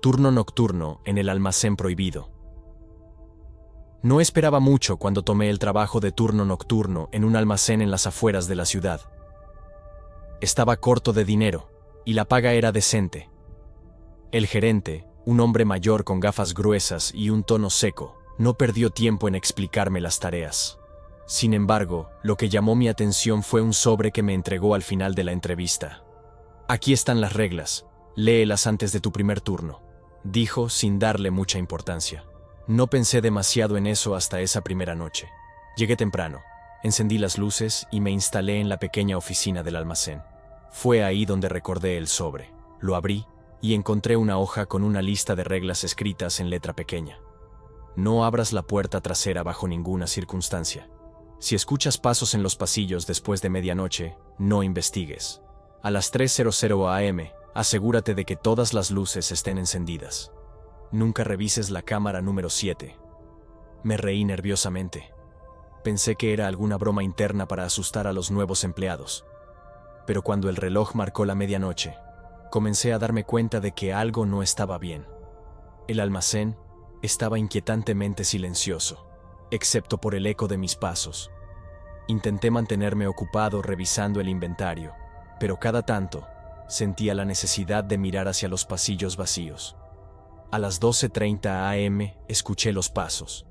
Turno nocturno en el almacén prohibido. No esperaba mucho cuando tomé el trabajo de turno nocturno en un almacén en las afueras de la ciudad. Estaba corto de dinero, y la paga era decente. El gerente, un hombre mayor con gafas gruesas y un tono seco, no perdió tiempo en explicarme las tareas. Sin embargo, lo que llamó mi atención fue un sobre que me entregó al final de la entrevista. «Aquí están las reglas, léelas antes de tu primer turno», dijo sin darle mucha importancia. No pensé demasiado en eso hasta esa primera noche. Llegué temprano, encendí las luces y me instalé en la pequeña oficina del almacén. Fue ahí donde recordé el sobre. Lo abrí y encontré una hoja con una lista de reglas escritas en letra pequeña. No abras la puerta trasera bajo ninguna circunstancia. Si escuchas pasos en los pasillos después de medianoche, no investigues. A las 3:00 am, asegúrate de que todas las luces estén encendidas. Nunca revises la cámara número 7. Me reí nerviosamente. Pensé que era alguna broma interna para asustar a los nuevos empleados. Pero cuando el reloj marcó la medianoche, comencé a darme cuenta de que algo no estaba bien. El almacén estaba inquietantemente silencioso, excepto por el eco de mis pasos. Intenté mantenerme ocupado revisando el inventario, pero cada tanto sentía la necesidad de mirar hacia los pasillos vacíos. A las 12:30 am escuché los pasos.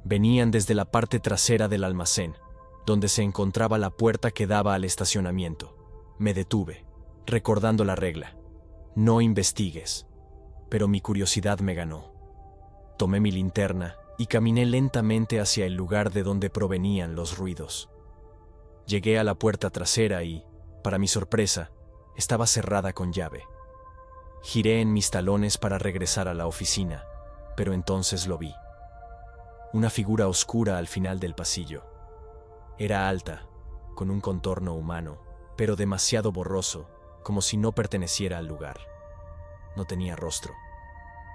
Venían desde la parte trasera del almacén, donde se encontraba la puerta que daba al estacionamiento. Me detuve, recordando la regla: no investigues, pero mi curiosidad me ganó. Tomé mi linterna y caminé lentamente hacia el lugar de donde provenían los ruidos. Llegué a la puerta trasera y, para mi sorpresa, estaba cerrada con llave. Giré en mis talones para regresar a la oficina, pero entonces lo vi. Una figura oscura al final del pasillo. Era alta, con un contorno humano, pero demasiado borroso, como si no perteneciera al lugar. No tenía rostro.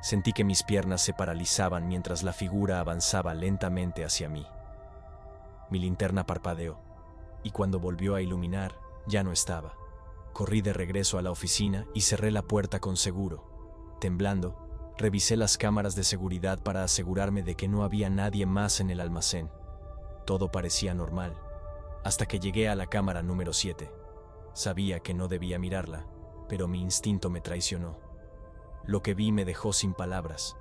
Sentí que mis piernas se paralizaban mientras la figura avanzaba lentamente hacia mí. Mi linterna parpadeó, y cuando volvió a iluminar, ya no estaba. Corrí de regreso a la oficina y cerré la puerta con seguro. Temblando, revisé las cámaras de seguridad para asegurarme de que no había nadie más en el almacén. Todo parecía normal, hasta que llegué a la cámara número 7. Sabía que no debía mirarla, pero mi instinto me traicionó. Lo que vi me dejó sin palabras.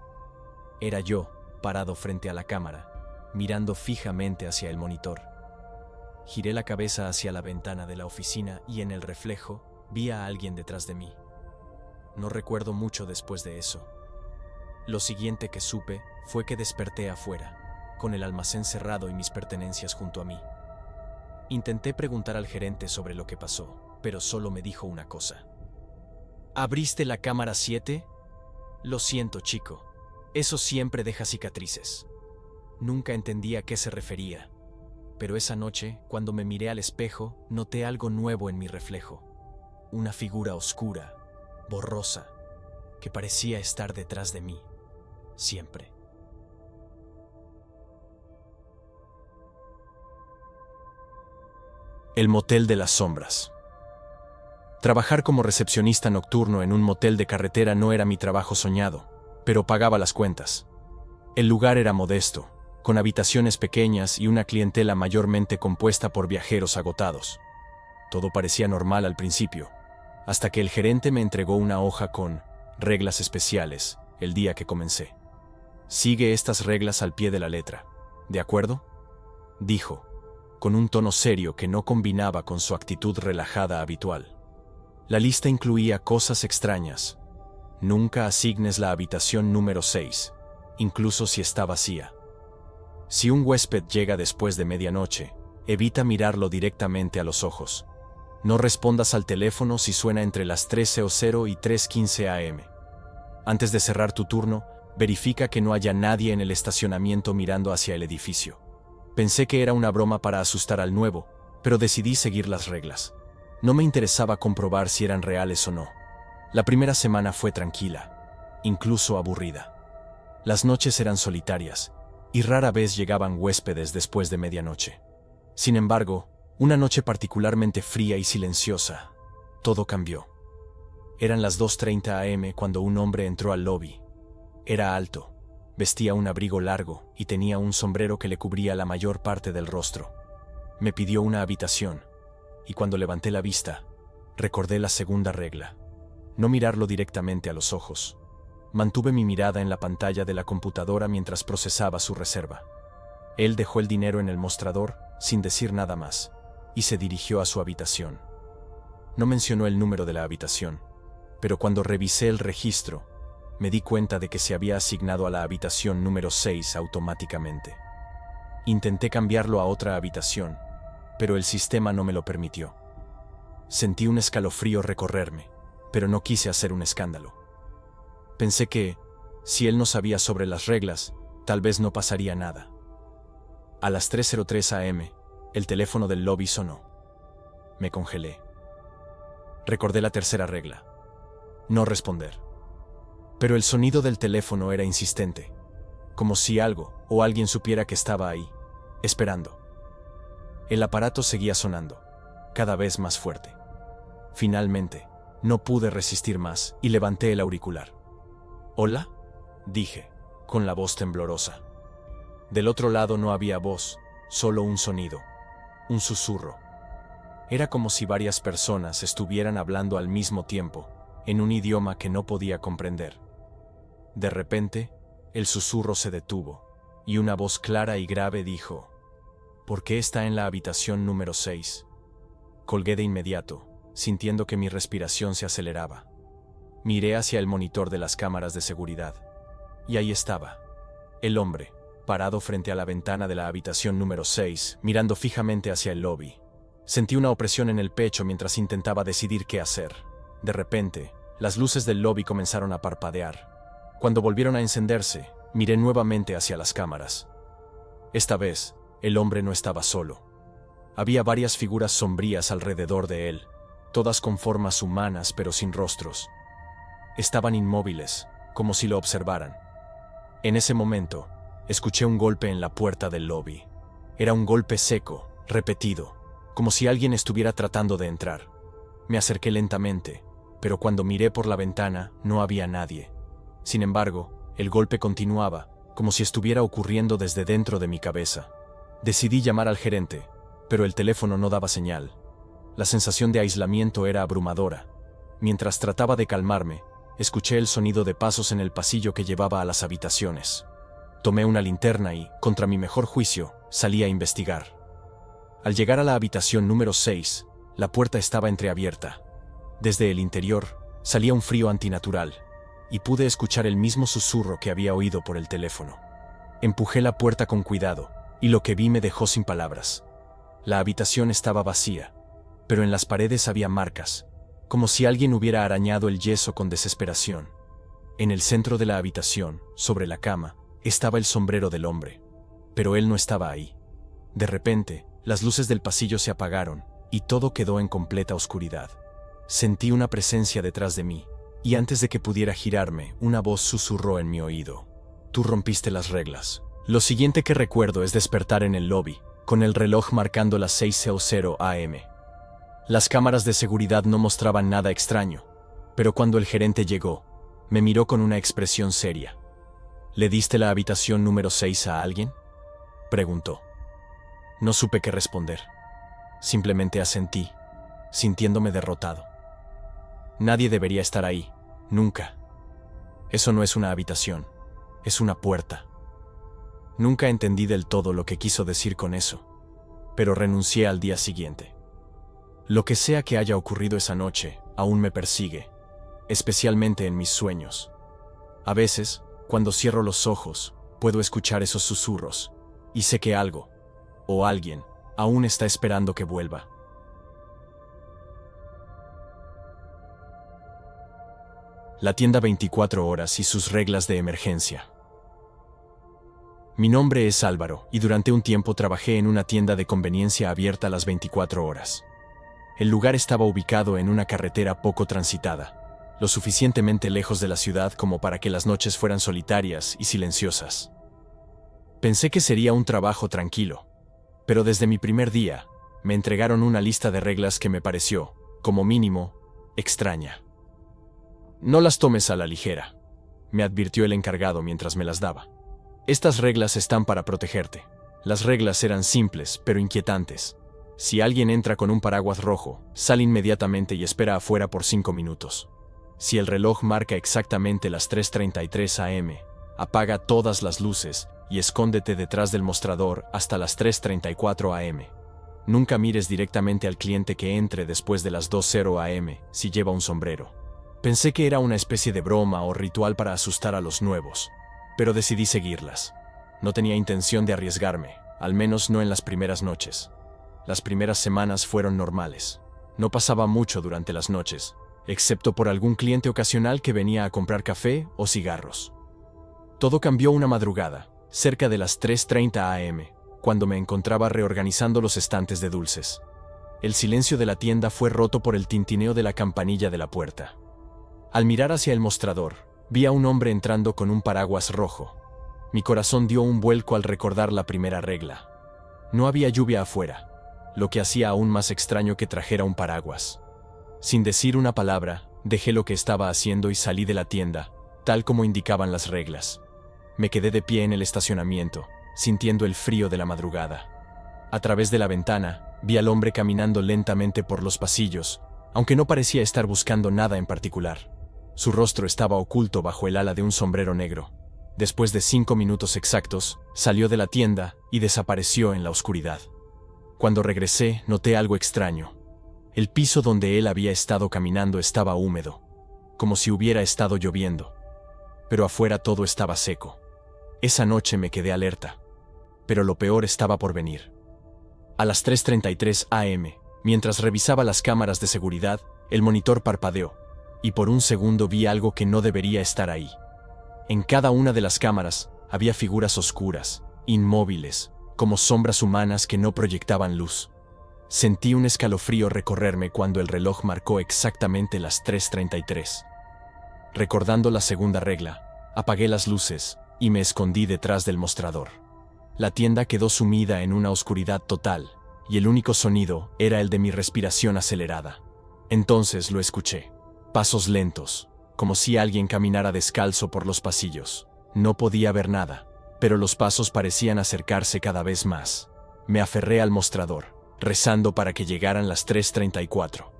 Era yo, parado frente a la cámara, mirando fijamente hacia el monitor. Giré la cabeza hacia la ventana de la oficina y en el reflejo vi a alguien detrás de mí. No recuerdo mucho después de eso. Lo siguiente que supe fue que desperté afuera, con el almacén cerrado y mis pertenencias junto a mí. Intenté preguntar al gerente sobre lo que pasó, pero solo me dijo una cosa. ¿Abriste la cámara 7? Lo siento, chico. Eso siempre deja cicatrices. Nunca entendí a qué se refería. Pero esa noche, cuando me miré al espejo, noté algo nuevo en mi reflejo. Una figura oscura, borrosa, que parecía estar detrás de mí, siempre. El motel de las sombras. Trabajar como recepcionista nocturno en un motel de carretera no era mi trabajo soñado, pero pagaba las cuentas. El lugar era modesto, con habitaciones pequeñas y una clientela mayormente compuesta por viajeros agotados. Todo parecía normal al principio, hasta que el gerente me entregó una hoja con reglas especiales el día que comencé. «Sigue estas reglas al pie de la letra, ¿de acuerdo?», dijo, con un tono serio que no combinaba con su actitud relajada habitual. La lista incluía cosas extrañas. Nunca asignes la habitación número 6, incluso si está vacía. Si un huésped llega después de medianoche, evita mirarlo directamente a los ojos. No respondas al teléfono si suena entre las 3:00 y 3:15 am. Antes de cerrar tu turno, verifica que no haya nadie en el estacionamiento mirando hacia el edificio. Pensé que era una broma para asustar al nuevo, pero decidí seguir las reglas. No me interesaba comprobar si eran reales o no. La primera semana fue tranquila, incluso aburrida. Las noches eran solitarias, y rara vez llegaban huéspedes después de medianoche. Sin embargo, una noche particularmente fría y silenciosa, todo cambió. Eran las 2:30 am cuando un hombre entró al lobby. Era alto, vestía un abrigo largo y tenía un sombrero que le cubría la mayor parte del rostro. Me pidió una habitación, y cuando levanté la vista, recordé la segunda regla: no mirarlo directamente a los ojos. Mantuve mi mirada en la pantalla de la computadora mientras procesaba su reserva. Él dejó el dinero en el mostrador, sin decir nada más, y se dirigió a su habitación. No mencionó el número de la habitación, pero cuando revisé el registro, me di cuenta de que se había asignado a la habitación número 6 automáticamente. Intenté cambiarlo a otra habitación, pero el sistema no me lo permitió. Sentí un escalofrío recorrerme, pero no quise hacer un escándalo. Pensé que, si él no sabía sobre las reglas, tal vez no pasaría nada. A las 3:03 am, el teléfono del lobby sonó. Me congelé. Recordé la tercera regla: no responder. Pero el sonido del teléfono era insistente, como si algo o alguien supiera que estaba ahí, esperando. El aparato seguía sonando, cada vez más fuerte. Finalmente, no pude resistir más y levanté el auricular. «¿Hola?», dije, con la voz temblorosa. Del otro lado no había voz, solo un sonido, un susurro. Era como si varias personas estuvieran hablando al mismo tiempo, en un idioma que no podía comprender. De repente, el susurro se detuvo, y una voz clara y grave dijo: «¿Por qué está en la habitación número 6?» Colgué de inmediato, sintiendo que mi respiración se aceleraba. Miré hacia el monitor de las cámaras de seguridad, y ahí estaba, el hombre, parado frente a la ventana de la habitación número 6, mirando fijamente hacia el lobby. Sentí una opresión en el pecho mientras intentaba decidir qué hacer. De repente, las luces del lobby comenzaron a parpadear. Cuando volvieron a encenderse, miré nuevamente hacia las cámaras. Esta vez, el hombre no estaba solo. Había varias figuras sombrías alrededor de él, todas con formas humanas pero sin rostros. Estaban inmóviles, como si lo observaran. En ese momento, escuché un golpe en la puerta del lobby. Era un golpe seco, repetido, como si alguien estuviera tratando de entrar. Me acerqué lentamente, pero cuando miré por la ventana no había nadie. Sin embargo, el golpe continuaba, como si estuviera ocurriendo desde dentro de mi cabeza. Decidí llamar al gerente, pero el teléfono no daba señal. La sensación de aislamiento era abrumadora. Mientras trataba de calmarme, escuché el sonido de pasos en el pasillo que llevaba a las habitaciones. Tomé una linterna y, contra mi mejor juicio, salí a investigar. Al llegar a la habitación número 6, la puerta estaba entreabierta. Desde el interior, salía un frío antinatural, y pude escuchar el mismo susurro que había oído por el teléfono. Empujé la puerta con cuidado, y lo que vi me dejó sin palabras. La habitación estaba vacía, pero en las paredes había marcas, como si alguien hubiera arañado el yeso con desesperación. En el centro de la habitación, sobre la cama, estaba el sombrero del hombre, pero él no estaba ahí. De repente, las luces del pasillo se apagaron, y todo quedó en completa oscuridad. Sentí una presencia detrás de mí, y antes de que pudiera girarme, una voz susurró en mi oído: «Tú rompiste las reglas». Lo siguiente que recuerdo es despertar en el lobby, con el reloj marcando las 6:00 am. Las cámaras de seguridad no mostraban nada extraño, pero cuando el gerente llegó, me miró con una expresión seria. «¿Le diste la habitación número 6 a alguien?», preguntó. No supe qué responder. Simplemente asentí, sintiéndome derrotado. Nadie debería estar ahí, nunca. Eso no es una habitación, es una puerta. Nunca entendí del todo lo que quiso decir con eso, pero renuncié al día siguiente. Lo que sea que haya ocurrido esa noche, aún me persigue, especialmente en mis sueños. A veces, cuando cierro los ojos, puedo escuchar esos susurros, y sé que algo, o alguien, aún está esperando que vuelva. La tienda 24 horas y sus reglas de emergencia. Mi nombre es Álvaro, y durante un tiempo trabajé en una tienda de conveniencia abierta las 24 horas. El lugar estaba ubicado en una carretera poco transitada, lo suficientemente lejos de la ciudad como para que las noches fueran solitarias y silenciosas. Pensé que sería un trabajo tranquilo, pero desde mi primer día, me entregaron una lista de reglas que me pareció, como mínimo, extraña. No las tomes a la ligera, me advirtió el encargado mientras me las daba. Estas reglas están para protegerte. Las reglas eran simples, pero inquietantes. Si alguien entra con un paraguas rojo, sal inmediatamente y espera afuera por 5 minutos. Si el reloj marca exactamente las 3:33 am, apaga todas las luces y escóndete detrás del mostrador hasta las 3:34 am. Nunca mires directamente al cliente que entre después de las 2:00 am si lleva un sombrero. Pensé que era una especie de broma o ritual para asustar a los nuevos, pero decidí seguirlas. No tenía intención de arriesgarme, al menos no en las primeras noches. Las primeras semanas fueron normales. No pasaba mucho durante las noches, excepto por algún cliente ocasional que venía a comprar café o cigarros. Todo cambió una madrugada, cerca de las 3:30 am, cuando me encontraba reorganizando los estantes de dulces. El silencio de la tienda fue roto por el tintineo de la campanilla de la puerta. Al mirar hacia el mostrador, vi a un hombre entrando con un paraguas rojo. Mi corazón dio un vuelco al recordar la primera regla. No había lluvia afuera, lo que hacía aún más extraño que trajera un paraguas. Sin decir una palabra, dejé lo que estaba haciendo y salí de la tienda, tal como indicaban las reglas. Me quedé de pie en el estacionamiento, sintiendo el frío de la madrugada. A través de la ventana, vi al hombre caminando lentamente por los pasillos, aunque no parecía estar buscando nada en particular. Su rostro estaba oculto bajo el ala de un sombrero negro. Después de 5 minutos exactos, salió de la tienda y desapareció en la oscuridad. Cuando regresé, noté algo extraño. El piso donde él había estado caminando estaba húmedo, como si hubiera estado lloviendo. Pero afuera todo estaba seco. Esa noche me quedé alerta. Pero lo peor estaba por venir. A las 3:33 am, mientras revisaba las cámaras de seguridad, el monitor parpadeó, y por un segundo vi algo que no debería estar ahí. En cada una de las cámaras había figuras oscuras, inmóviles, como sombras humanas que no proyectaban luz. Sentí un escalofrío recorrerme cuando el reloj marcó exactamente las 3:33. Recordando la segunda regla, apagué las luces y me escondí detrás del mostrador. La tienda quedó sumida en una oscuridad total, y el único sonido era el de mi respiración acelerada. Entonces lo escuché. Pasos lentos, como si alguien caminara descalzo por los pasillos. No podía ver nada, pero los pasos parecían acercarse cada vez más. Me aferré al mostrador, rezando para que llegaran las 3:34.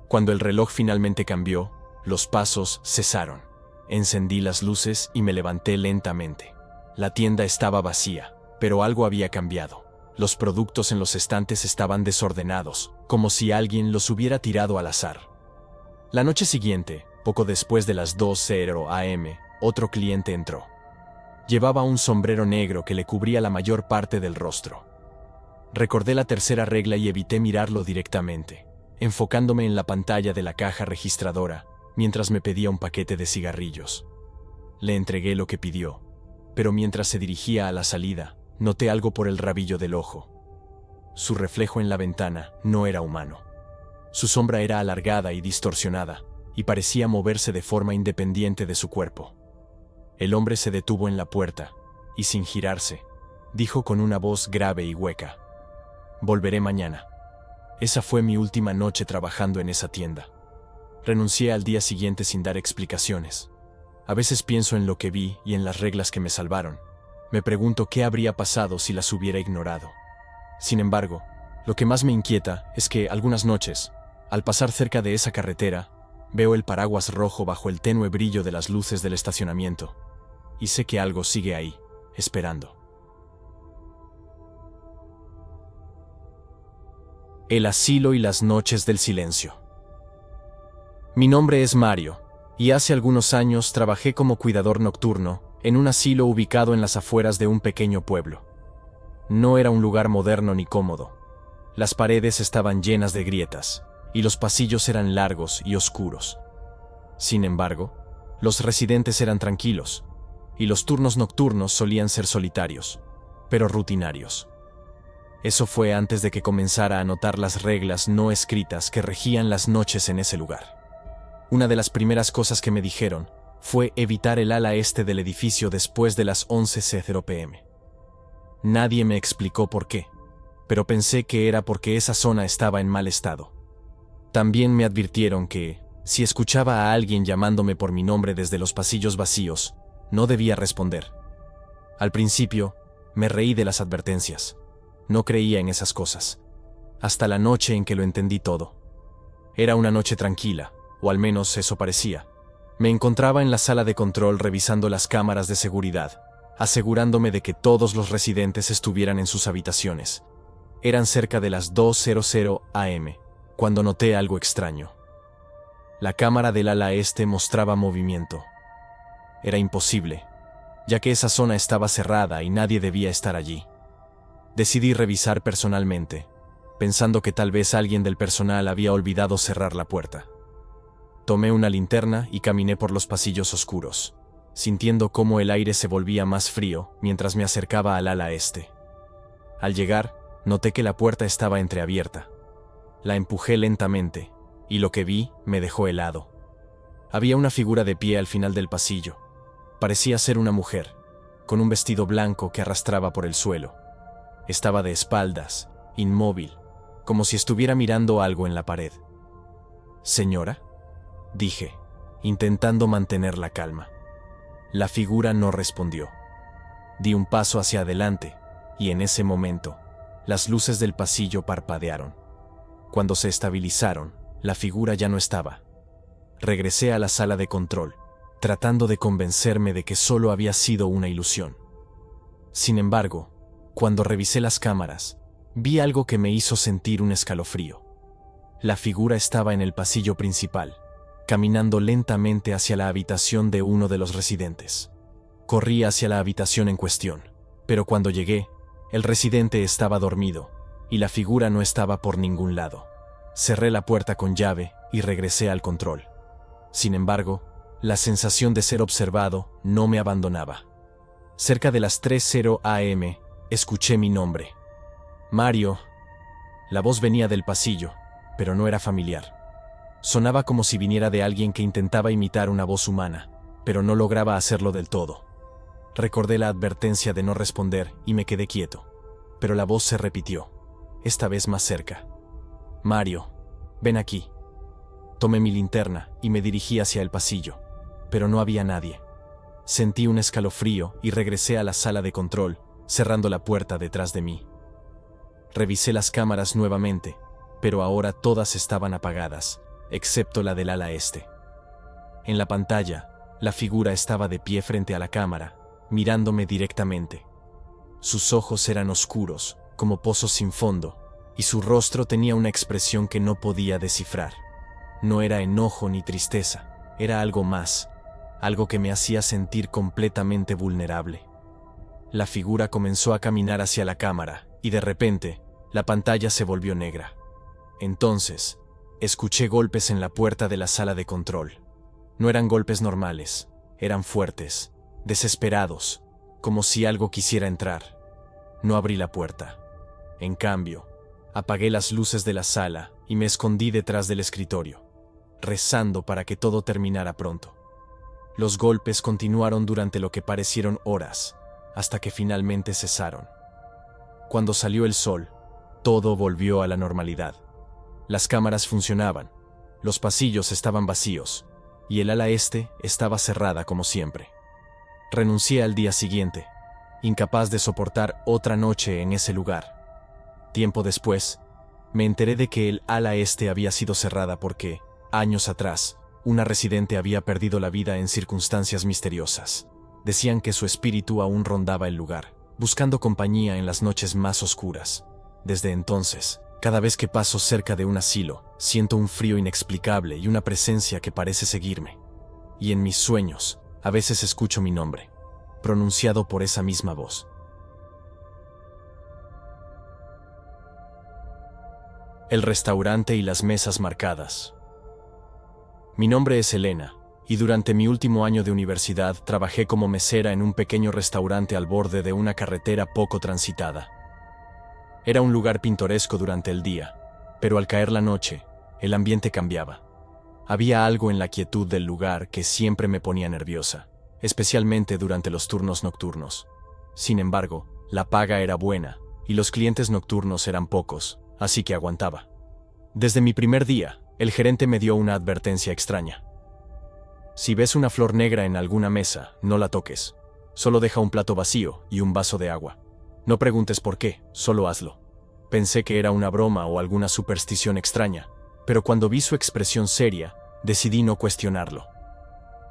Cuando el reloj finalmente cambió, los pasos cesaron. Encendí las luces y me levanté lentamente. La tienda estaba vacía, pero algo había cambiado. Los productos en los estantes estaban desordenados, como si alguien los hubiera tirado al azar. La noche siguiente, poco después de las 2:00 am, otro cliente entró. Llevaba un sombrero negro que le cubría la mayor parte del rostro. Recordé la tercera regla y evité mirarlo directamente, enfocándome en la pantalla de la caja registradora, mientras me pedía un paquete de cigarrillos. Le entregué lo que pidió, pero mientras se dirigía a la salida, noté algo por el rabillo del ojo. Su reflejo en la ventana no era humano. Su sombra era alargada y distorsionada, y parecía moverse de forma independiente de su cuerpo. El hombre se detuvo en la puerta, y sin girarse, dijo con una voz grave y hueca: «Volveré mañana». Esa fue mi última noche trabajando en esa tienda. Renuncié al día siguiente sin dar explicaciones. A veces pienso en lo que vi y en las reglas que me salvaron. Me pregunto qué habría pasado si las hubiera ignorado. Sin embargo, lo que más me inquieta es que algunas noches, al pasar cerca de esa carretera, veo el paraguas rojo bajo el tenue brillo de las luces del estacionamiento, y sé que algo sigue ahí, esperando. El asilo y las noches del silencio. Mi nombre es Mario, y hace algunos años trabajé como cuidador nocturno en un asilo ubicado en las afueras de un pequeño pueblo. No era un lugar moderno ni cómodo. Las paredes estaban llenas de grietas, y los pasillos eran largos y oscuros. Sin embargo, los residentes eran tranquilos, y los turnos nocturnos solían ser solitarios, pero rutinarios. Eso fue antes de que comenzara a notar las reglas no escritas que regían las noches en ese lugar. Una de las primeras cosas que me dijeron fue evitar el ala este del edificio después de las 11:00 p.m. Nadie me explicó por qué, pero pensé que era porque esa zona estaba en mal estado. También me advirtieron que, Si escuchaba a alguien llamándome por mi nombre desde los pasillos vacíos, no debía responder. Al principio, me reí de las advertencias. No creía en esas cosas. Hasta la noche en que lo entendí todo. Era una noche tranquila, o al menos eso parecía. Me encontraba en la sala de control revisando las cámaras de seguridad, asegurándome de que todos los residentes estuvieran en sus habitaciones. Eran cerca de las 2:00 am, cuando noté algo extraño. La cámara del ala este mostraba movimiento. Era imposible, ya que esa zona estaba cerrada y nadie debía estar allí. Decidí revisar personalmente, pensando que tal vez alguien del personal había olvidado cerrar la puerta. Tomé una linterna y caminé por los pasillos oscuros, sintiendo cómo el aire se volvía más frío mientras me acercaba al ala este. Al llegar, noté que la puerta estaba entreabierta. La empujé lentamente, y lo que vi me dejó helado. Había una figura de pie al final del pasillo. Parecía ser una mujer, con un vestido blanco que arrastraba por el suelo. Estaba de espaldas, inmóvil, como si estuviera mirando algo en la pared. «¿Señora?», dije, intentando mantener la calma. La figura no respondió. Di un paso hacia adelante, y en ese momento, las luces del pasillo parpadearon. Cuando se estabilizaron, la figura ya no estaba. Regresé a la sala de control, tratando de convencerme de que solo había sido una ilusión. Sin embargo, cuando revisé las cámaras, vi algo que me hizo sentir un escalofrío. La figura estaba en el pasillo principal, caminando lentamente hacia la habitación de uno de los residentes. Corrí hacia la habitación en cuestión, pero cuando llegué, el residente estaba dormido, y la figura no estaba por ningún lado. Cerré la puerta con llave y regresé al control. Sin embargo, la sensación de ser observado no me abandonaba. Cerca de las 3:00 am, escuché mi nombre. «Mario». La voz venía del pasillo, pero no era familiar. Sonaba como si viniera de alguien que intentaba imitar una voz humana, pero no lograba hacerlo del todo. Recordé la advertencia de no responder y me quedé quieto, pero la voz se repitió, esta vez más cerca. «Mario, ven aquí». Tomé mi linterna y me dirigí hacia el pasillo, pero no había nadie. Sentí un escalofrío y regresé a la sala de control, cerrando la puerta detrás de mí. Revisé las cámaras nuevamente, pero ahora todas estaban apagadas, excepto la del ala este. En la pantalla, la figura estaba de pie frente a la cámara, mirándome directamente. Sus ojos eran oscuros, como pozos sin fondo, y su rostro tenía una expresión que no podía descifrar. No era enojo ni tristeza, era algo más, algo que me hacía sentir completamente vulnerable. La figura comenzó a caminar hacia la cámara, y de repente, la pantalla se volvió negra. Entonces, escuché golpes en la puerta de la sala de control. No eran golpes normales, eran fuertes, desesperados, como si algo quisiera entrar. No abrí la puerta. En cambio, apagué las luces de la sala y me escondí detrás del escritorio, rezando para que todo terminara pronto. Los golpes continuaron durante lo que parecieron horas, hasta que finalmente cesaron. Cuando salió el sol, todo volvió a la normalidad. Las cámaras funcionaban, los pasillos estaban vacíos, y el ala este estaba cerrada como siempre. Renuncié al día siguiente, incapaz de soportar otra noche en ese lugar. Tiempo después, me enteré de que el ala este había sido cerrada porque, años atrás, una residente había perdido la vida en circunstancias misteriosas. Decían que su espíritu aún rondaba el lugar, buscando compañía en las noches más oscuras. Desde entonces, cada vez que paso cerca de un asilo, siento un frío inexplicable y una presencia que parece seguirme. Y en mis sueños, a veces escucho mi nombre, pronunciado por esa misma voz. El restaurante y las mesas marcadas. Mi nombre es Elena, y durante mi último año de universidad trabajé como mesera en un pequeño restaurante al borde de una carretera poco transitada. Era un lugar pintoresco durante el día, pero al caer la noche, el ambiente cambiaba. Había algo en la quietud del lugar que siempre me ponía nerviosa, especialmente durante los turnos nocturnos. Sin embargo, la paga era buena, y los clientes nocturnos eran pocos, así que aguantaba. Desde mi primer día, El gerente me dio una advertencia extraña. Si ves una flor negra en alguna mesa, no la toques. Solo deja un plato vacío y un vaso de agua. No preguntes por qué, solo hazlo. Pensé que era una broma o alguna superstición extraña, pero cuando vi su expresión seria, decidí no cuestionarlo.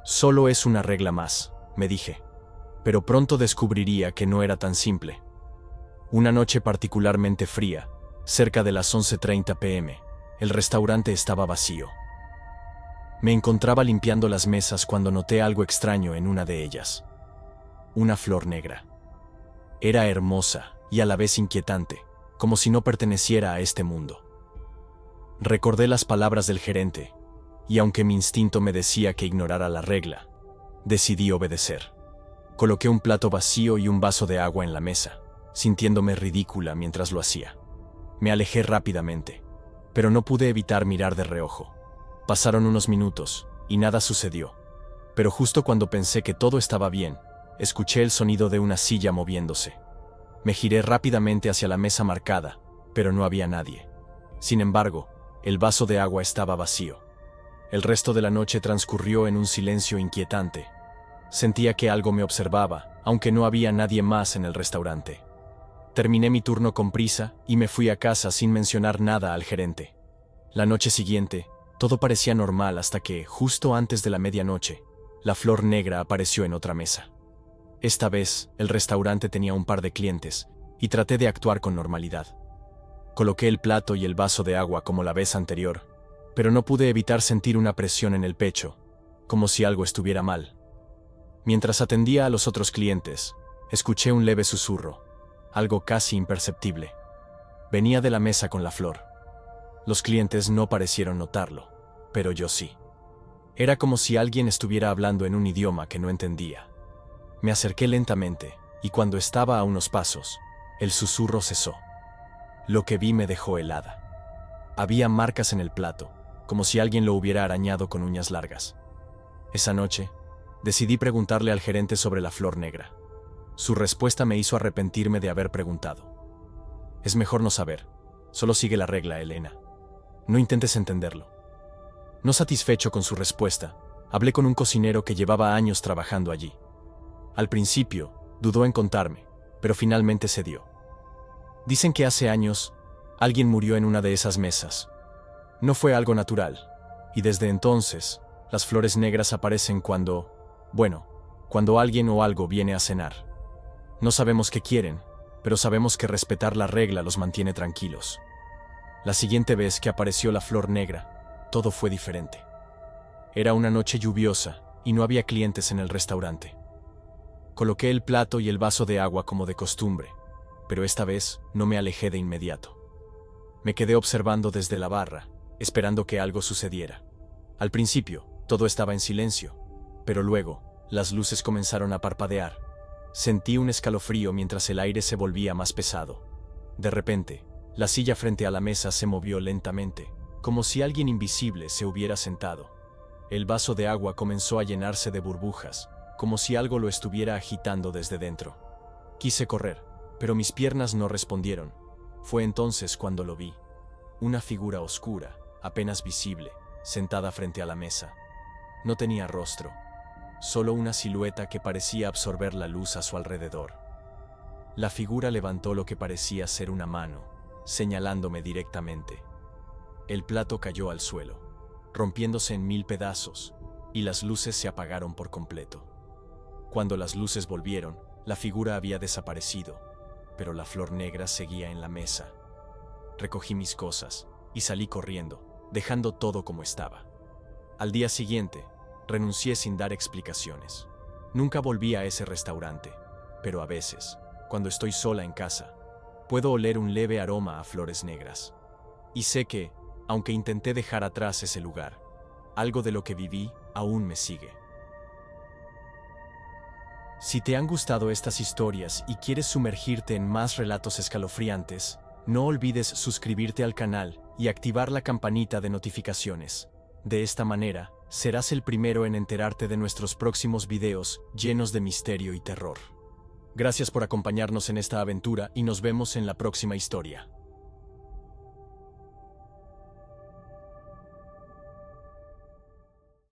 Solo es una regla más, me dije. Pero pronto descubriría que no era tan simple. Una noche particularmente fría, cerca de las 11:30 p.m., el restaurante estaba vacío. Me encontraba limpiando las mesas cuando noté algo extraño en una de ellas. Una flor negra. Era hermosa y a la vez inquietante, como si no perteneciera a este mundo. Recordé las palabras del gerente, y aunque mi instinto me decía que ignorara la regla, decidí obedecer. Coloqué un plato vacío y un vaso de agua en la mesa, sintiéndome ridícula mientras lo hacía. Me alejé rápidamente, pero no pude evitar mirar de reojo. Pasaron unos minutos, y nada sucedió. Pero justo cuando pensé que todo estaba bien, escuché el sonido de una silla moviéndose. Me giré rápidamente hacia la mesa marcada, pero no había nadie. Sin embargo, el vaso de agua estaba vacío. El resto de la noche transcurrió en un silencio inquietante. Sentía que algo me observaba, aunque no había nadie más en el restaurante. Terminé mi turno con prisa y me fui a casa sin mencionar nada al gerente. La noche siguiente, todo parecía normal hasta que, justo antes de la medianoche, la flor negra apareció en otra mesa. Esta vez, el restaurante tenía un par de clientes, y traté de actuar con normalidad. Coloqué el plato y el vaso de agua como la vez anterior, pero no pude evitar sentir una presión en el pecho, como si algo estuviera mal. Mientras atendía a los otros clientes, escuché un leve susurro, algo casi imperceptible. Venía de la mesa con la flor. Los clientes no parecieron notarlo, pero yo sí. Era como si alguien estuviera hablando en un idioma que no entendía. Me acerqué lentamente, y cuando estaba a unos pasos, el susurro cesó. Lo que vi me dejó helada. Había marcas en el plato, como si alguien lo hubiera arañado con uñas largas. Esa noche, decidí preguntarle al gerente sobre la flor negra. Su respuesta me hizo arrepentirme de haber preguntado. Es mejor no saber. Solo sigue la regla, Elena. No intentes entenderlo. No satisfecho con su respuesta, hablé con un cocinero que llevaba años trabajando allí. Al principio, dudó en contarme, pero finalmente cedió. Dicen que hace años, alguien murió en una de esas mesas. No fue algo natural, y desde entonces, las flores negras aparecen cuando alguien o algo viene a cenar. No sabemos qué quieren, pero sabemos que respetar la regla los mantiene tranquilos. La siguiente vez que apareció la flor negra, todo fue diferente. Era una noche lluviosa y no había clientes en el restaurante. Coloqué el plato y el vaso de agua como de costumbre, pero esta vez no me alejé de inmediato. Me quedé observando desde la barra, esperando que algo sucediera. Al principio, todo estaba en silencio, pero luego, las luces comenzaron a parpadear. Sentí un escalofrío mientras el aire se volvía más pesado. De repente, la silla frente a la mesa se movió lentamente, como si alguien invisible se hubiera sentado. El vaso de agua comenzó a llenarse de burbujas, como si algo lo estuviera agitando desde dentro. Quise correr, pero mis piernas no respondieron. Fue entonces cuando lo vi. Una figura oscura, apenas visible, sentada frente a la mesa. No tenía rostro, solo una silueta que parecía absorber la luz a su alrededor. La figura levantó lo que parecía ser una mano, señalándome directamente. El plato cayó al suelo, rompiéndose en 1000 pedazos, y las luces se apagaron por completo. Cuando las luces volvieron, la figura había desaparecido, pero la flor negra seguía en la mesa. Recogí mis cosas y salí corriendo, dejando todo como estaba. Al día siguiente, renuncié sin dar explicaciones. Nunca volví a ese restaurante, pero a veces, cuando estoy sola en casa, puedo oler un leve aroma a flores negras. Y sé que, aunque intenté dejar atrás ese lugar, algo de lo que viví aún me sigue. Si te han gustado estas historias y quieres sumergirte en más relatos escalofriantes, no olvides suscribirte al canal y activar la campanita de notificaciones. De esta manera, serás el primero en enterarte de nuestros próximos videos llenos de misterio y terror. Gracias por acompañarnos en esta aventura y nos vemos en la próxima historia.